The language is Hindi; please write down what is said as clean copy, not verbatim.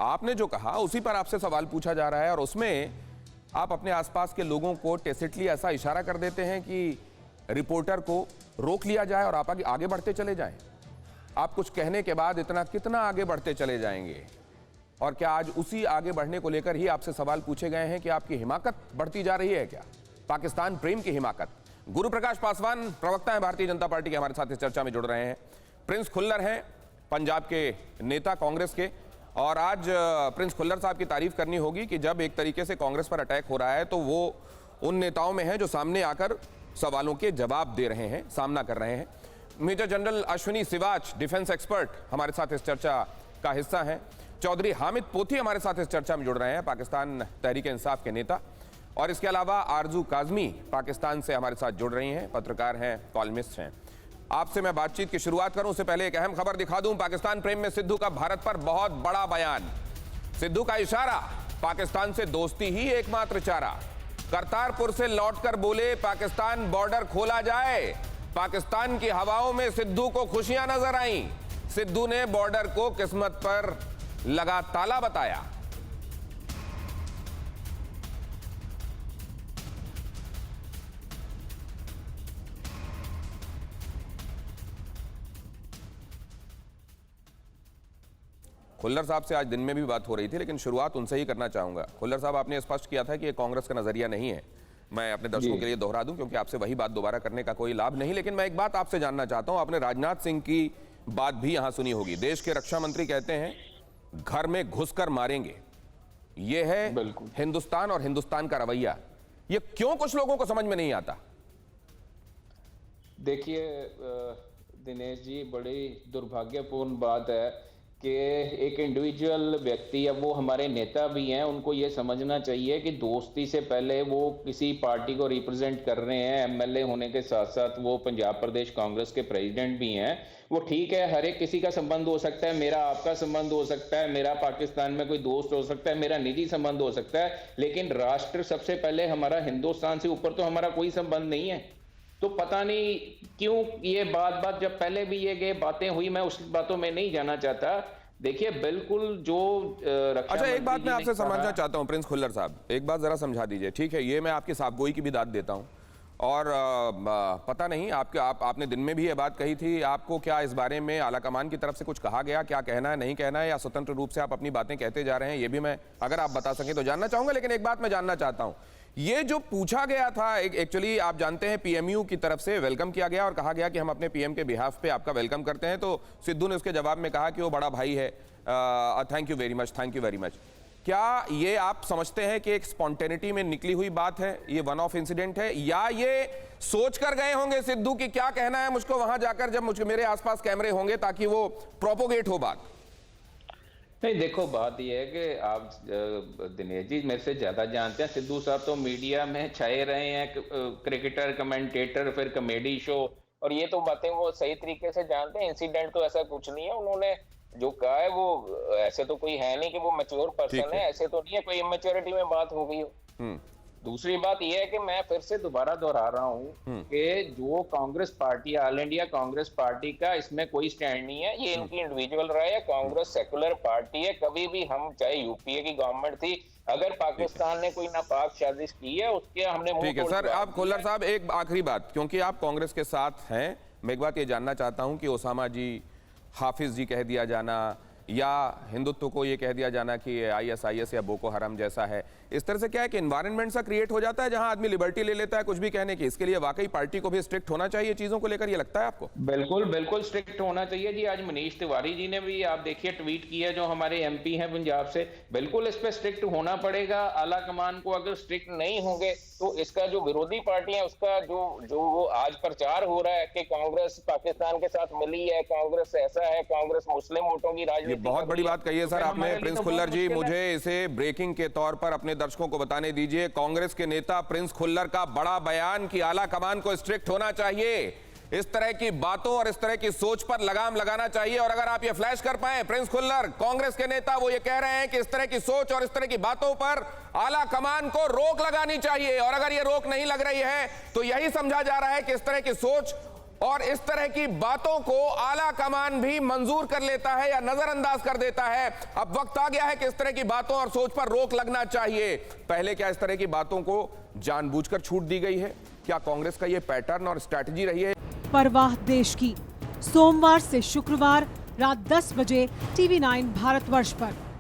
आपने जो कहा उसी पर आपसे सवाल पूछा जा रहा है और उसमें आप अपने आसपास के लोगों को टेसिटली ऐसा इशारा कर देते हैं कि रिपोर्टर को रोक लिया जाए और आप आगे बढ़ते चले जाएं। आप कुछ कहने के बाद इतना कितना आगे बढ़ते चले जाएंगे? और क्या आज उसी आगे बढ़ने को लेकर ही आपसे सवाल पूछे गए हैं कि आपकी हिमाकत बढ़ती जा रही है क्या, पाकिस्तान प्रेम की हिमाकत? गुरु प्रकाश पासवान प्रवक्ता हैं भारतीय जनता पार्टी के, हमारे साथ इस चर्चा में जुड़ रहे हैं। प्रिंस खुल्लर हैं पंजाब के नेता कांग्रेस के, और आज प्रिंस खुल्लर साहब की तारीफ करनी होगी कि जब एक तरीके से कांग्रेस पर अटैक हो रहा है तो वो उन नेताओं में हैं जो सामने आकर सवालों के जवाब दे रहे हैं, सामना कर रहे हैं। Major general Ashwini Siwach, defence expert, हमारे साथ इस चर्चा का हिस्सा हैं। चौधरी हामिद पोथी हमारे साथ इस चर्चा में जुड़ रहे हैं, पाकिस्तान तहरीक इंसाफ के नेता। और इसके अलावा आरजू काजमी पाकिस्तान से हमारे साथ जुड़ रही हैं, पत्रकार हैं, कॉलमिस्ट हैं। आपसे मैं बातचीत की शुरुआत करूं उससे पहले एक अहम खबर दिखा दूं। पाकिस्तान प्रेम में सिद्धू का भारत पर बहुत बड़ा बयान। सिद्धू का इशारा, पाकिस्तान से दोस्ती ही एकमात्र चारा। करतारपुर से लौटकर बोले पाकिस्तान बॉर्डर खोला जाए। पाकिस्तान की हवाओं में सिद्धू को खुशियां नजर आईं। सिद्धू ने बॉर्डर को किस्मत पर लगा ताला बताया। खुल्लर साहब से आज दिन में भी बात हो रही थी, लेकिन शुरुआत उनसे ही करना चाहूंगा। खुल्लर साहब, आपने स्पष्ट किया था कि ये कांग्रेस का नजरिया नहीं है। मैं अपने दर्शकों के लिए दोहरा दूं क्योंकि आपसे वही बात दोबारा करने का कोई लाभ नहीं, लेकिन मैं एक बात आपसे जानना चाहता हूं। आपने राजनाथ सिंह की बात भी यहां सुनी होगी। देश के रक्षा मंत्री कहते हैं घर में घुसकर मारेंगे। यह है हिंदुस्तान और हिंदुस्तान का रवैया। ये क्यों कुछ लोगों को समझ में नहीं आता? देखिए दिनेश जी, बड़ी दुर्भाग्यपूर्ण बात है कि एक इंडिविजुअल व्यक्ति, अब वो हमारे नेता भी हैं, उनको ये समझना चाहिए कि दोस्ती से पहले वो किसी पार्टी को रिप्रेजेंट कर रहे हैं। एमएलए होने के साथ साथ वो पंजाब प्रदेश कांग्रेस के प्रेसिडेंट भी हैं। वो ठीक है, हर एक किसी का संबंध हो सकता है, मेरा आपका संबंध हो सकता है, मेरा पाकिस्तान में कोई दोस्त हो सकता है, मेरा निजी संबंध हो सकता है, लेकिन राष्ट्र सबसे पहले हमारा, हिंदुस्तान से ऊपर तो हमारा कोई संबंध नहीं है। तो पता नहीं क्यों ये बात जब पहले भी ये बातें हुई, मैं उस बातों में नहीं जाना चाहता। देखिए बिल्कुल जो रक्षा, अच्छा एक बात मैं आपसे समझना चाहता हूं प्रिंस खुल्लर साहब, एक बात जरा समझा दीजिए। ठीक है, ये मैं आपकी साफगोई की भी दाद देता हूं, और पता नहीं आपने दिन में भी ये बात कही थी। आपको क्या इस बारे में आला कमान की तरफ से कुछ कहा गया, क्या कहना है नहीं कहना है, या स्वतंत्र रूप से आप अपनी बातें कहते जा रहे हैं? ये भी मैं, अगर आप बता सकें तो जानना चाहूंगा। लेकिन एक बात मैं जानना चाहता हूं, ये जो पूछा गया था, एक्चुअली आप जानते हैं पीएमयू की तरफ से वेलकम किया गया और कहा गया कि हम अपने पीएम के बिहाफ पे आपका वेलकम करते हैं। तो सिद्धू ने उसके जवाब में कहा कि वो बड़ा भाई है, thank you very much, thank you very much. क्या ये आप समझते हैं कि एक स्पॉन्टेनिटी में निकली हुई बात है, ये वन ऑफ इंसिडेंट है, या ये सोच कर गए होंगे सिद्धू की क्या कहना है मुझको वहां जाकर, जब मेरे आसपास कैमरे होंगे, ताकि वो प्रोपोगेट हो बात? नहीं, देखो बात यह है कि आप दिनेश जी मेरे से ज्यादा जानते हैं। सिद्धू साहब तो मीडिया में छाए रहे हैं, क्रिकेटर, कमेंटेटर, फिर कॉमेडी शो, और ये तो बातें वो सही तरीके से जानते हैं। इंसिडेंट तो ऐसा कुछ नहीं है। उन्होंने जो कहा है वो ऐसे तो कोई है नहीं कि वो मैच्योर पर्सन है, ऐसे तो नहीं है कोई इमेच्योरिटी में बात हो गई हो। दूसरी बात यह है कि मैं फिर से दोबारा दोहरा रहा हूं कि जो Congress party, all India Congress party का इसमें कोई स्टैंड नहीं है। ये इनकी इंडिविजुअल राय है। कांग्रेस सेकुलर पार्टी है। कभी भी हम, चाहे यूपीए की गवर्नमेंट थी, अगर पाकिस्तान ने कोई नापाक साजिश की है उसके हमने मुंह, ठीक है सर। आप खुल्लर साहब एक आखिरी बात, क्योंकि आप कांग्रेस के साथ हैं, मैं एक बात ये जानना चाहता हूं कि ओसामा जी, हाफिज जी कह दिया जाना, या हिंदुत्व को ये कह दिया जाना कि आईएसआईएस या बोको हराम जैसा है, इस तरह से क्या है कि एनवायरनमेंट सा क्रिएट हो जाता है जहां आदमी लिबर्टी ले लेता है कुछ भी कहने की? इसके लिए वाकई पार्टी को भी स्ट्रिक्ट होना चाहिए चीजों को लेकर, ये लगता है आपको? बिल्कुल बिल्कुल स्ट्रिक्ट होना चाहिए जी। आज मनीष तिवारी जी ने भी, आप देखिए, ट्वीट किया, जो हमारे एमपी हैं पंजाब से। बिल्कुल इस पे स्ट्रिक्ट होना पड़ेगा। आला कमान को अगर स्ट्रिक्ट नहीं होंगे तो इसका जो विरोधी पार्टी है उसका जो वो आज प्रचार हो रहा है कि कांग्रेस पाकिस्तान के साथ मिली है, कांग्रेस ऐसा है, कांग्रेस मुस्लिम वोटों की राजनीति, बहुत बड़ी बात कही है सर आपने प्रिंस खुल्लर जी। मुझे इसे ब्रेकिंग के तौर पर अपने दर्शकों को बताने दीजिए। कांग्रेस के नेता प्रिंस खुल्लर का बड़ा बयान कि आला कमान को स्ट्रिक्ट होना चाहिए, इस तरह की बातों और इस तरह की सोच पर लगाम लगाना चाहिए। और अगर आप ये फ्लैश कर पाए, प्रिंस खुल्लर कांग्रेस के नेता, वो ये कह रहे हैं कि इस तरह की सोच और इस तरह की बातों पर आला कमान को रोक लगानी चाहिए, और अगर ये रोक नहीं लग रही है तो यही समझा जा रहा है कि इस तरह की सोच और इस तरह की बातों को आला कमान भी मंजूर कर लेता है या नजरअंदाज कर देता है। अब वक्त आ गया है कि इस तरह की बातों और सोच पर रोक लगना चाहिए। पहले क्या इस तरह की बातों को जानबूझकर छूट दी गई है? क्या कांग्रेस का यह पैटर्न और स्ट्रैटेजी रही है? परवाह देश की, सोमवार से शुक्रवार रात 10 बजे TV9 भारतवर्ष पर।